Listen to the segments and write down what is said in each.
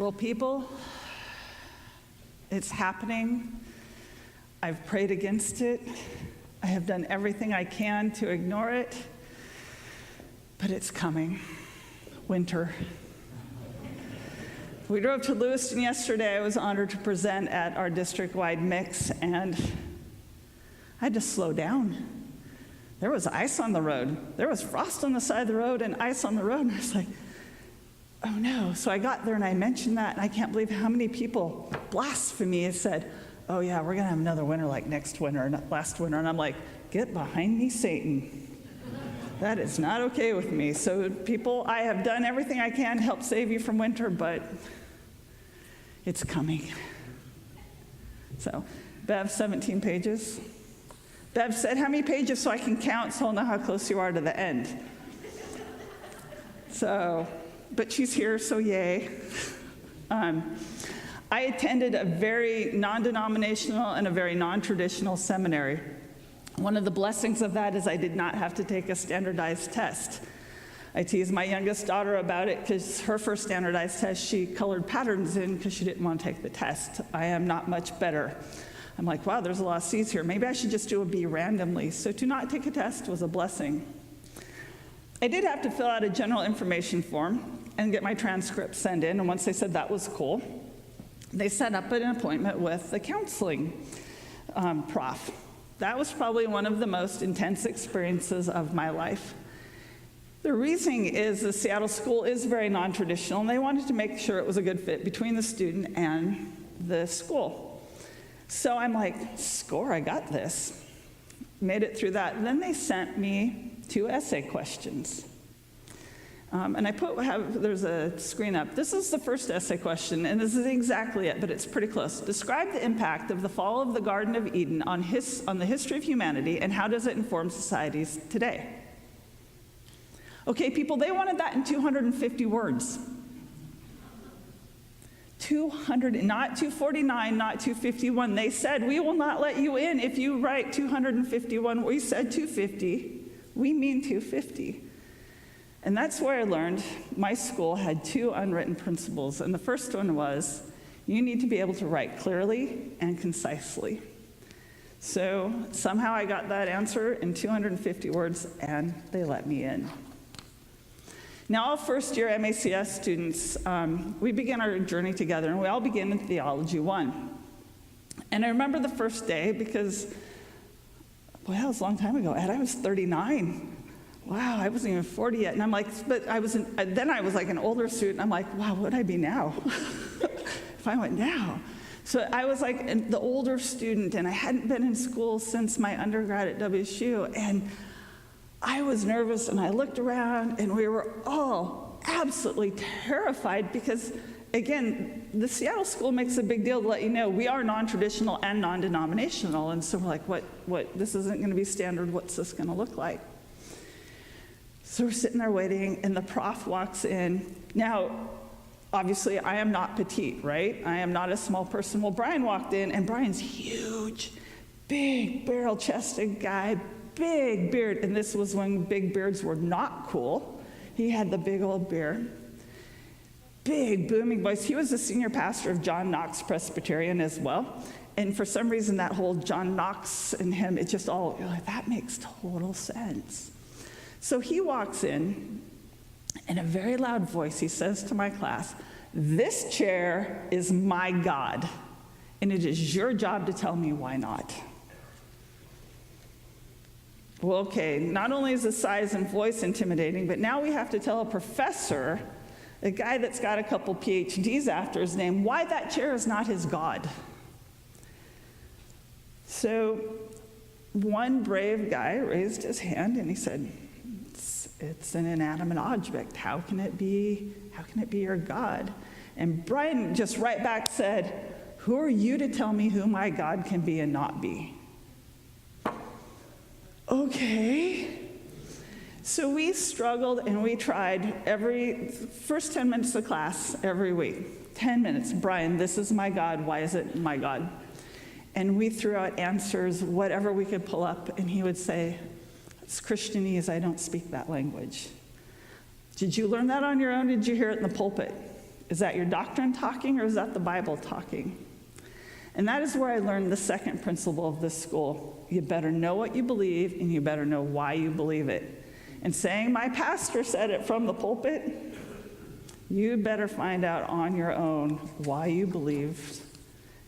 Well, people, it's happening. I've prayed against it. I have done everything I can to ignore it, but it's coming. Winter. We drove to Lewiston yesterday. I was honored to present at our district-wide mix, and I had to slow down. There was ice on the road. There was frost on the side of the road and ice on the road, and I was like, oh no. So I got there and I mentioned that, and I can't believe how many people blasphemy said, oh yeah, we're gonna have another winter like next winter, not last winter. And I'm like, get behind me, Satan. That is not okay with me. So people, I have done everything I can to help save you from winter, but it's coming. So, Bev, 17 pages. Bev said, how many pages so I can count so I'll know how close you are to the end? So, but she's here, so yay. I attended a very non-denominational and a very non-traditional seminary. One of the blessings of that is I did not have to take a standardized test. I teased my youngest daughter about it because her first standardized test, she colored patterns in because she didn't want to take the test. I am not much better. I'm like, wow, there's a lot of C's here. Maybe I should just do a B randomly. So to not take a test was a blessing. I did have to fill out a general information form and get my transcript sent in, and once they said that was cool, they set up an appointment with the counseling prof. That was probably one of the most intense experiences of my life. The reasoning is the Seattle school is very non-traditional, and they wanted to make sure it was a good fit between the student and the school. So I'm like, score, I got this. Made it through that. And then they sent me 2 essay questions. And there's a screen up. This is the first essay question, and this is exactly it, but it's pretty close. Describe the impact of the fall of the Garden of Eden on the history of humanity, and how does it inform societies today? Okay, people, they wanted that in 250 words. 200, not 249, not 251. They said, we will not let you in if you write 251. We said 250. We mean 250. And that's where I learned my school had 2 unwritten principles. And the first one was, you need to be able to write clearly and concisely. So somehow I got that answer in 250 words, and they let me in. Now, all first-year MACS students, we begin our journey together, and we all begin in Theology 1. And I remember the first day because, boy, that was a long time ago, Ed. I was 39. Wow, I wasn't even 40 yet. And I'm like, then I was like an older student. I'm like, wow, what would I be now if I went now? So I was like the older student, and I hadn't been in school since my undergrad at WSU. And I was nervous, and I looked around, and we were all absolutely terrified because, again, the Seattle school makes a big deal to let you know we are non-traditional and non-denominational. And so we're like, what? This isn't going to be standard. What's this going to look like? So we're sitting there waiting, and the prof walks in. Now, obviously, I am not petite, right? I am not a small person. Well, Brian walked in, and Brian's huge, big, barrel-chested guy, big beard. And this was when big beards were not cool. He had the big old beard. Big, booming voice. He was the senior pastor of John Knox Presbyterian as well. And for some reason, that whole John Knox and him, it just all, you're like, that makes total sense. So he walks in a very loud voice, he says to my class, this chair is my God, and it is your job to tell me why not. Well, okay, not only is the size and voice intimidating, but now we have to tell a professor, a guy that's got a couple PhDs after his name, why that chair is not his God. So one brave guy raised his hand and he said, it's an inanimate object. How can it be your God? And Brian just right back said, who are you to tell me who my God can be and not be? Okay. So we struggled and we tried first 10 minutes of class every week. 10 minutes. Brian, this is my God. Why is it my God? And we threw out answers, whatever we could pull up, and he would say, it's Christianese, I don't speak that language. Did you learn that on your own? Did you hear it in the pulpit? Is that your doctrine talking, or is that the Bible talking? And that is where I learned the second principle of this school. You better know what you believe, and you better know why you believe it. And saying my pastor said it from the pulpit, you better find out on your own why you believed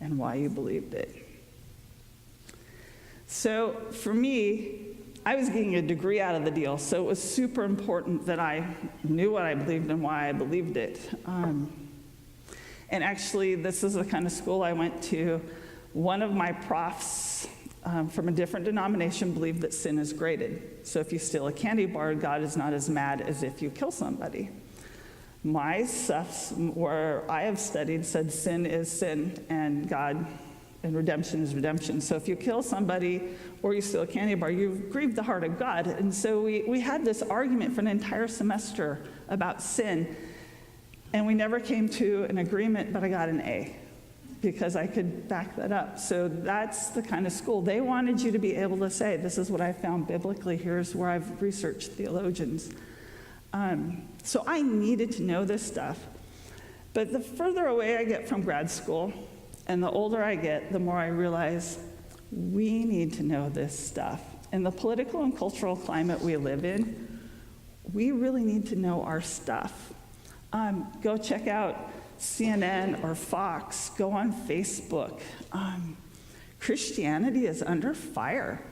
and why you believed it. So for me, I was getting a degree out of the deal, so it was super important that I knew what I believed and why I believed it. And actually, this is the kind of school I went to. One of my profs from a different denomination believed that sin is graded. So if you steal a candy bar, God is not as mad as if you kill somebody. My stuff, where I have studied, said sin is sin, and God and redemption is redemption. So if you kill somebody or you steal a candy bar, you've grieved the heart of God. And so we had this argument for an entire semester about sin. And we never came to an agreement, but I got an A because I could back that up. So that's the kind of school. They wanted you to be able to say, this is what I found biblically. Here's where I've researched theologians. So I needed to know this stuff. But the further away I get from grad school and the older I get, the more I realize we need to know this stuff. In the political and cultural climate we live in, we really need to know our stuff. Go check out CNN or Fox. Go on Facebook. Christianity is under fire.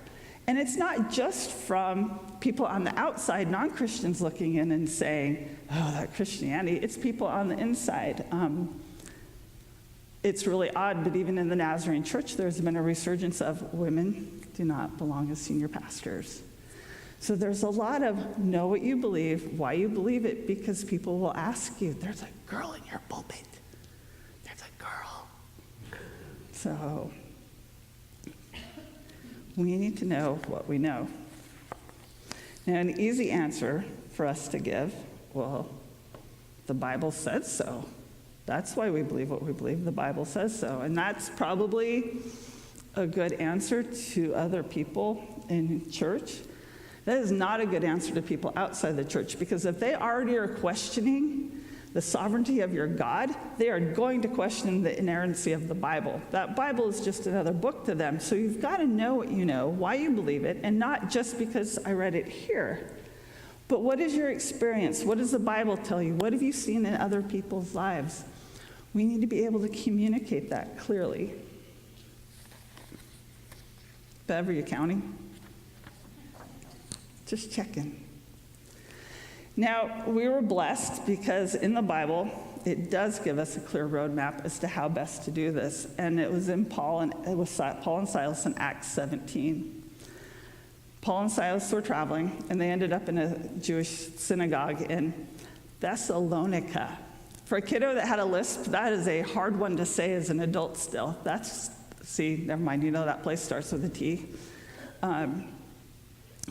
And it's not just from people on the outside, non-Christians looking in and saying, oh, that Christianity. It's people on the inside. It's really odd, but even in the Nazarene church, there's been a resurgence of women do not belong as senior pastors. So there's a lot of know what you believe, why you believe it, because people will ask you, there's a girl in your pulpit. There's a girl. So we need to know what we know. Now, an easy answer for us to give, well, the Bible says so. That's why we believe what we believe. The Bible says so. And that's probably a good answer to other people in church. That is not a good answer to people outside the church, because if they already are questioning the sovereignty of your God, they are going to question the inerrancy of the Bible. That Bible is just another book to them. So you've got to know what you know, why you believe it, and not just because I read it here. But what is your experience? What does the Bible tell you? What have you seen in other people's lives? We need to be able to communicate that clearly. Bev, are you counting? Just checking. Now, we were blessed because in the Bible, it does give us a clear roadmap as to how best to do this. And it was Paul and Silas in Acts 17. Paul and Silas were traveling, and they ended up in a Jewish synagogue in Thessalonica. For a kiddo that had a lisp, that is a hard one to say as an adult still. Never mind, you know that place starts with a T.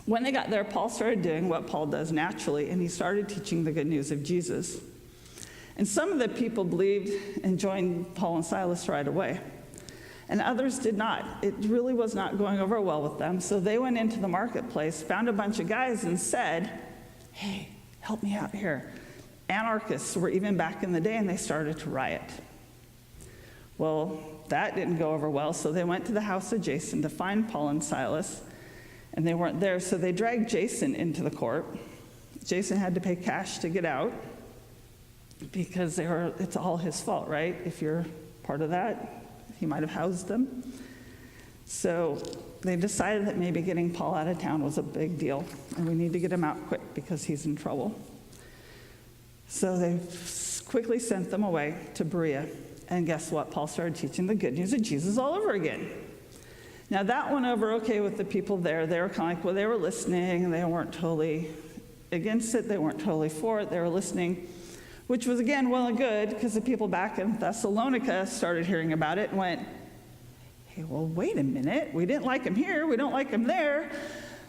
When they got there, Paul started doing what Paul does naturally, and he started teaching the good news of Jesus. And some of the people believed and joined Paul and Silas right away, and others did not. It really was not going over well with them, so they went into the marketplace, found a bunch of guys, and said, hey, help me out here. Anarchists were even back in the day, and they started to riot. Well, that didn't go over well, so they went to the house of Jason to find Paul and Silas, and they weren't there, so they dragged Jason into the court. Jason had to pay cash to get out because it's all his fault, right? If you're part of that, he might have housed them. So they decided that maybe getting Paul out of town was a big deal, and we need to get him out quick because he's in trouble. So they quickly sent them away to Berea. And guess what? Paul started teaching the good news of Jesus all over again. Now that went over okay with the people there. They were kind of like, well, they were listening. They weren't totally against it. They weren't totally for it. They were listening, which was, again, well and good, because the people back in Thessalonica started hearing about it and went, hey, well, wait a minute. We didn't like him here. We don't like him there.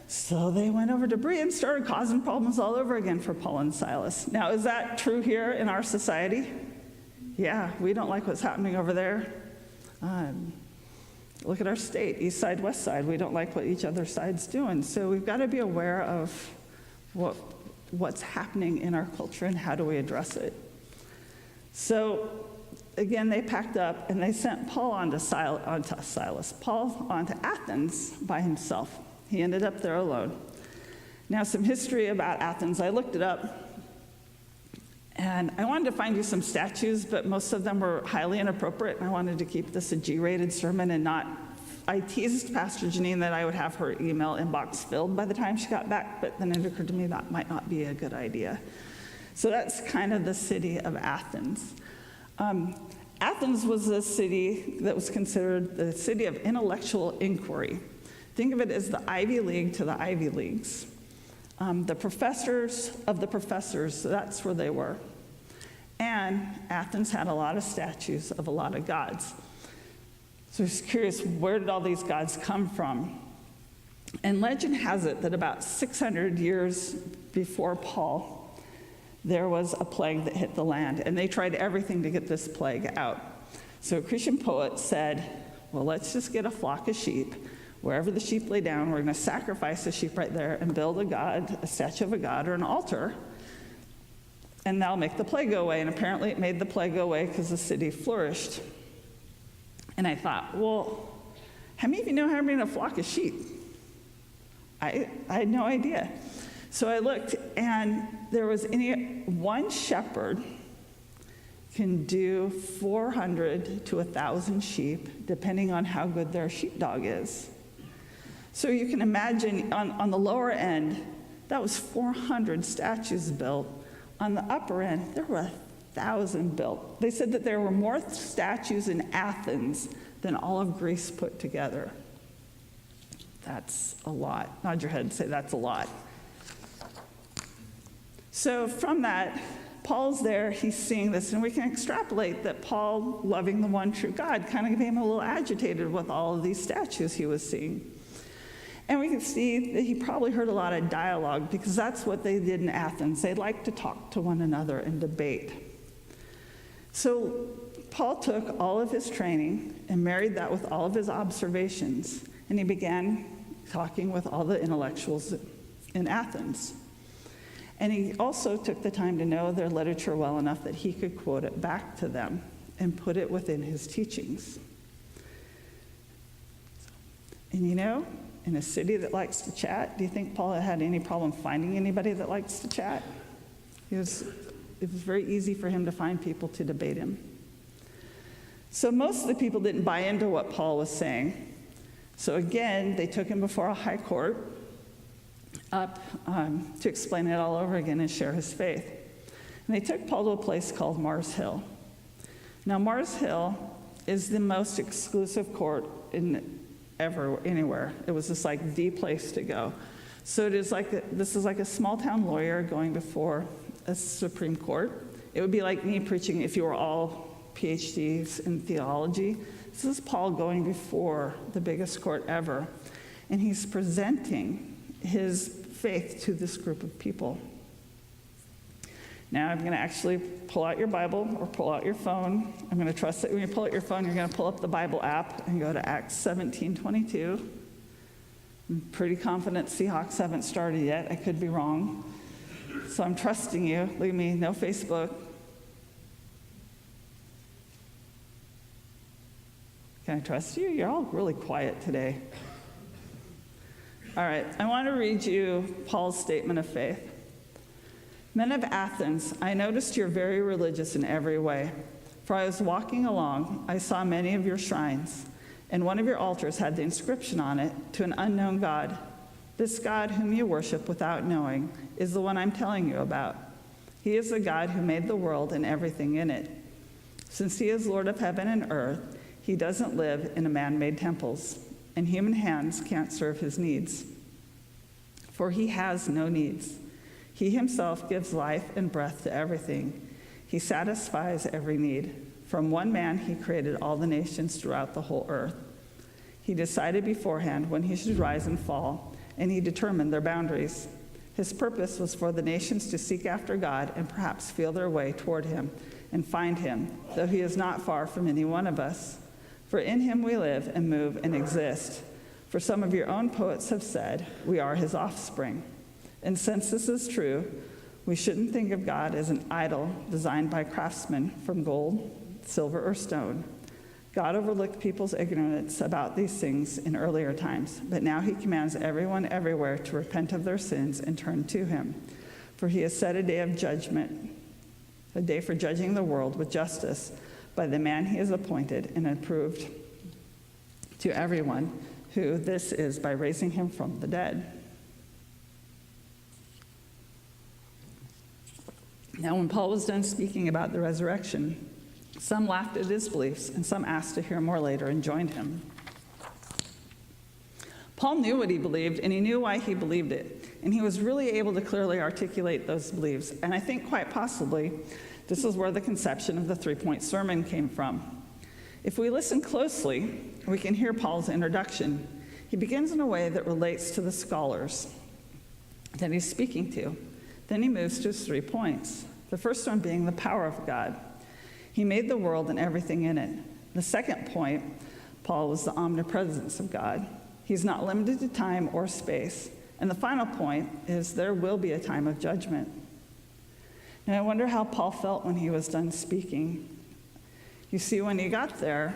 So they went over to Berea and started causing problems all over again for Paul and Silas. Now, is that true here in our society? Yeah, we don't like what's happening over there. Look at our state, east side, west side. We don't like what each other side's doing. So we've got to be aware of what's happening in our culture and how do we address it. So again, they packed up and they sent Paul onto Athens by himself. He ended up there alone. Now, some history about Athens. I looked it up, and I wanted to find you some statues, but most of them were highly inappropriate, and I wanted to keep this a G-rated sermon and not. I teased Pastor Janine that I would have her email inbox filled by the time she got back, but then it occurred to me that might not be a good idea. So that's kind of the city of Athens. Athens was a city that was considered the city of intellectual inquiry. Think of it as the Ivy League to the Ivy Leagues. The professors of the professors, so that's where they were. And Athens had a lot of statues of a lot of gods. So I was curious, where did all these gods come from? And legend has it that about 600 years before Paul, there was a plague that hit the land, and they tried everything to get this plague out. So a Christian poet said, well, let's just get a flock of sheep. Wherever the sheep lay down, we're going to sacrifice the sheep right there and build a god, a statue of a god or an altar, and that'll make the plague go away. And apparently it made the plague go away because the city flourished. And I thought, well, how many of you know how to bring a flock of sheep? I had no idea. So I looked, and there was one shepherd can do 400 to 1,000 sheep, depending on how good their sheepdog is. So you can imagine on the lower end, that was 400 statues built. On the upper end, there were 1,000 built. They said that there were more statues in Athens than all of Greece put together. That's a lot. Nod your head and say, that's a lot. So from that, Paul's there, he's seeing this, and we can extrapolate that Paul, loving the one true God, kind of became a little agitated with all of these statues he was seeing. And we can see that he probably heard a lot of dialogue, because that's what they did in Athens. They liked to talk to one another and debate. So Paul took all of his training and married that with all of his observations, and he began talking with all the intellectuals in Athens. And he also took the time to know their literature well enough that he could quote it back to them and put it within his teachings. And you know, in a city that likes to chat, do you think Paul had any problem finding anybody that likes to chat? It was very easy for him to find people to debate him. So most of the people didn't buy into what Paul was saying. So again, they took him before a high court up to explain it all over again and share his faith. And they took Paul to a place called Mars Hill. Now, Mars Hill is the most exclusive court anywhere. It was just like the place to go. So this is like a small town lawyer going before a Supreme Court. It would be like me preaching if you were all PhDs in theology. This is Paul going before the biggest court ever. And he's presenting his faith to this group of people. Now I'm going to actually pull out your Bible or pull out your phone. I'm going to trust that when you pull out your phone, you're going to pull up the Bible app and go to Acts 17:22. I'm pretty confident Seahawks haven't started yet. I could be wrong. So I'm trusting you. Look at me, no Facebook. Can I trust you? You're all really quiet today. All right, I want to read you Paul's statement of faith. Men of Athens, I noticed you're very religious in every way. For I was walking along, I saw many of your shrines, and one of your altars had the inscription on it, to an unknown God. This God whom you worship without knowing is the one I'm telling you about. He is the God who made the world and everything in it. Since he is Lord of heaven and earth, he doesn't live in man-made temples, and human hands can't serve his needs. For he has no needs. He himself gives life and breath to everything. He satisfies every need. From one man he created all the nations throughout the whole earth. He decided beforehand when he should rise and fall, and he determined their boundaries. His purpose was for the nations to seek after God and perhaps feel their way toward him and find him, though he is not far from any one of us. For in him we live and move and exist. For some of your own poets have said, we are his offspring. And since this is true, We shouldn't think of God as an idol designed by craftsmen from gold, silver, or stone. God overlooked people's ignorance about these things in earlier times, but now he commands everyone everywhere to repent of their sins and turn to him. For he has set a day of judgment, a day for judging the world with justice by the man he has appointed and approved to everyone who this is by raising him from the dead. Now, when Paul was done speaking about the resurrection, some laughed at his beliefs, and some asked to hear more later and joined him. Paul knew what he believed, and he knew why he believed it, and he was really able to clearly articulate those beliefs. And I think quite possibly this is where the conception of the three-point sermon came from. If we listen closely, we can hear Paul's introduction. He begins in a way that relates to the scholars that he's speaking to. Then he moves to his 3 points. The first one being the power of God. He made the world and everything in it. The second point, Paul, was the omnipresence of God. He's not limited to time or space. And the final point is there will be a time of judgment. Now I wonder how Paul felt when he was done speaking. You see, when he got there,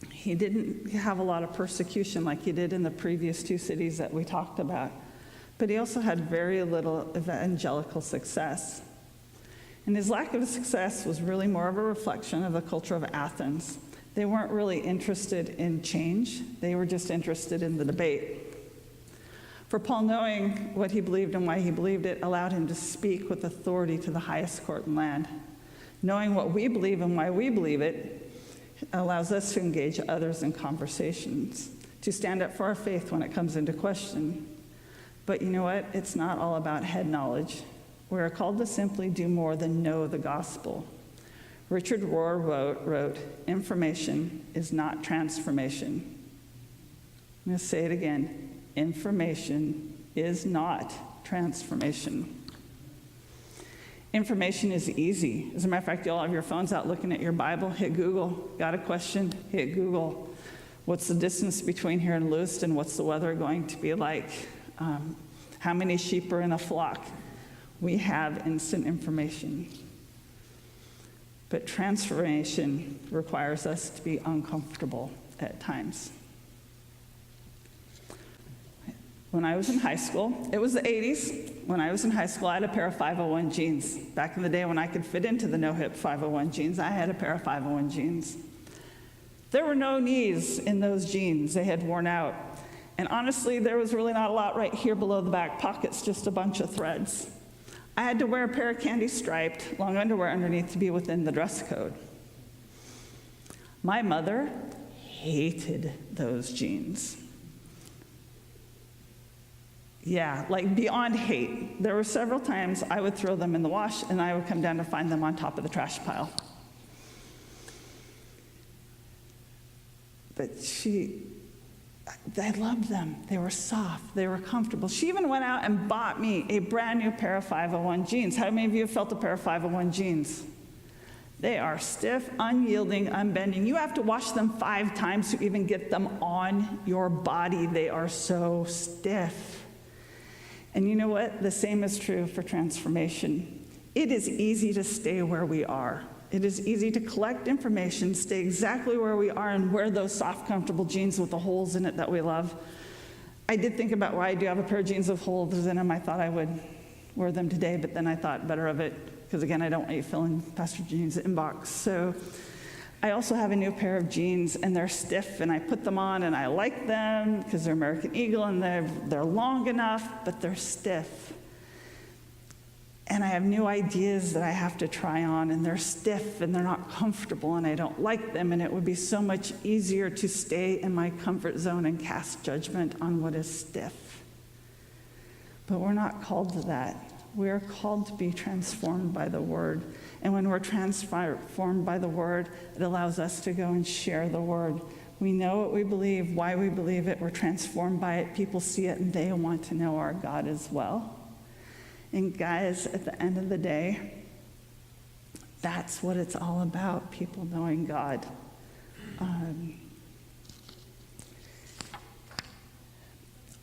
he didn't have a lot of persecution like he did in the previous 2 cities that we talked about. But he also had very little evangelical success. And his lack of success was really more of a reflection of the culture of Athens. They weren't really interested in change. They were just interested in the debate. For Paul, knowing what he believed and why he believed it allowed him to speak with authority to the highest court in land. Knowing what we believe and why we believe it allows us to engage others in conversations, to stand up for our faith when it comes into question. But you know what? It's not all about head knowledge. We are called to simply do more than know the gospel. Richard Rohr wrote, information is not transformation. I'm going to say it again. Information is not transformation. Information is easy. As a matter of fact, you all have your phones out looking at your Bible. Hit Google. Got a question? Hit Google. What's the distance between here and Lewiston? What's the weather going to be like? How many sheep are in a flock? We have instant information. But transformation requires us to be uncomfortable at times. When I was in high school, it was the 80s. When I was in high school, I had a pair of 501 jeans. Back in the day when I could fit into the no-hip 501 jeans, I had a pair of 501 jeans. There were no knees in those jeans. They had worn out. And honestly, there was really not a lot right here below the back pockets, just a bunch of threads. I had to wear a pair of candy-striped long underwear underneath to be within the dress code. My mother hated those jeans. Yeah, like beyond hate. There were several times I would throw them in the wash and I would come down to find them on top of the trash pile. But I loved them. They were soft. They were comfortable. She even went out and bought me a brand new pair of 501 jeans. How many of you have felt a pair of 501 jeans? They are stiff, unyielding, unbending. You have to wash them 5 times to even get them on your body. They are so stiff. And you know what? The same is true for transformation. It is easy to stay where we are. It is easy to collect information, stay exactly where we are, and wear those soft, comfortable jeans with the holes in it that we love. I did think about why I do have a pair of jeans with holes in them. I thought I would wear them today, but then I thought better of it, because again, I don't want you filling Pastor Jean's inbox. So I also have a new pair of jeans, and they're stiff, and I put them on, and I like them because they're American Eagle, and they're long enough, but they're stiff. And I have new ideas that I have to try on, and they're stiff, and they're not comfortable, and I don't like them, and it would be so much easier to stay in my comfort zone and cast judgment on what is stiff. But we're not called to that. We are called to be transformed by the Word. And when we're transformed by the Word, it allows us to go and share the Word. We know what we believe, why we believe it. We're transformed by it. People see it, and they want to know our God as well. And guys, at the end of the day, that's what it's all about, people knowing God.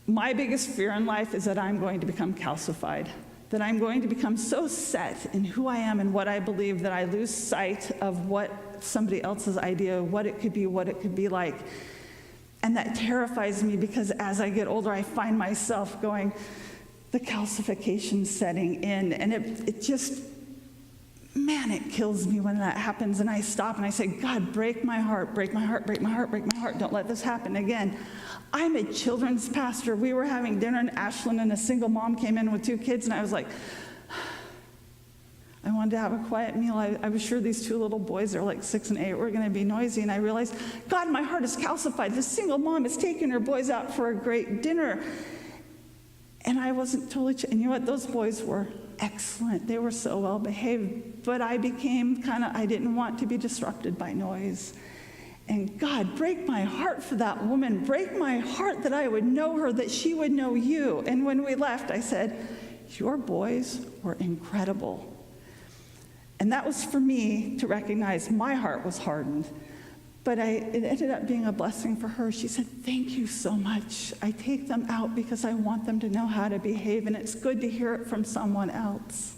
My biggest fear in life is that I'm going to become calcified, that I'm going to become so set in who I am and what I believe that I lose sight of what somebody else's idea of what it could be like. And that terrifies me because as I get older, I find myself going, the calcification setting in, and it just, man, it kills me when that happens. And I stop and I say, God, break my heart, break my heart, break my heart, break my heart. Don't let this happen again. I'm a children's pastor. We were having dinner in Ashland, and a single mom came in with 2 kids, and I was like, I wanted to have a quiet meal. I was sure these 2 little boys, they're like 6 and 8, were going to be noisy, and I realized, God, my heart is calcified. This single mom is taking her boys out for a great dinner. And I wasn't totally, and you know what? Those boys were excellent. They were so well behaved, but I became I didn't want to be disrupted by noise. And God, break my heart for that woman. Break my heart that I would know her, that she would know you. And when we left, I said, your boys were incredible. And that was for me to recognize my heart was hardened. But it ended up being a blessing for her. She said, thank you so much. I take them out because I want them to know how to behave, and it's good to hear it from someone else.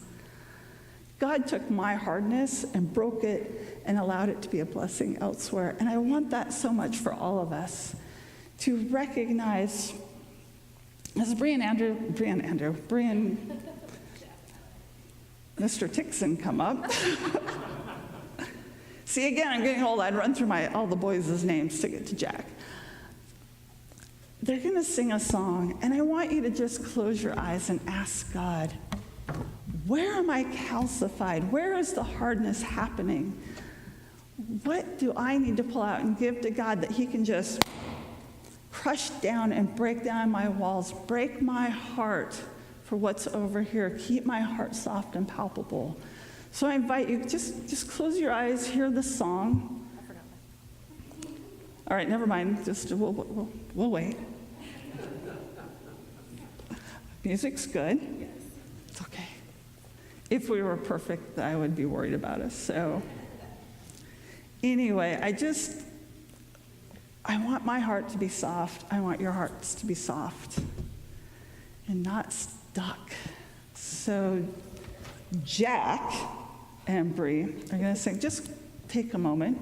God took my hardness and broke it and allowed it to be a blessing elsewhere. And I want that so much for all of us, to recognize, as Mr. Tixon come up. See, again, I'm getting old. I'd run through all the boys' names to get to Jack. They're going to sing a song, and I want you to just close your eyes and ask God, where am I calcified? Where is the hardness happening? What do I need to pull out and give to God that he can just crush down and break down my walls, break my heart for what's over here, keep my heart soft and palpable? So I invite you, just close your eyes, hear the song. All right, never mind, we'll wait. Music's good. Yes. It's okay. If we were perfect, I would be worried about us. So anyway, I want my heart to be soft. I want your hearts to be soft and not stuck. So Jack and Bree are going to sing. Just take a moment,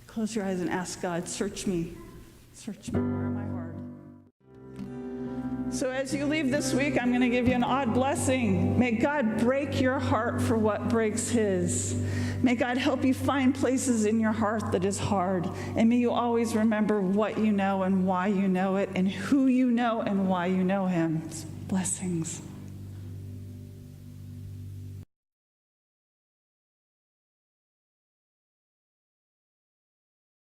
close your eyes and ask God, search me, where am I hard? So as you leave this week, I'm going to give you an odd blessing. May God break your heart for what breaks his. May God help you find places in your heart that is hard. And may you always remember what you know and why you know it, and who you know and why you know him. Blessings.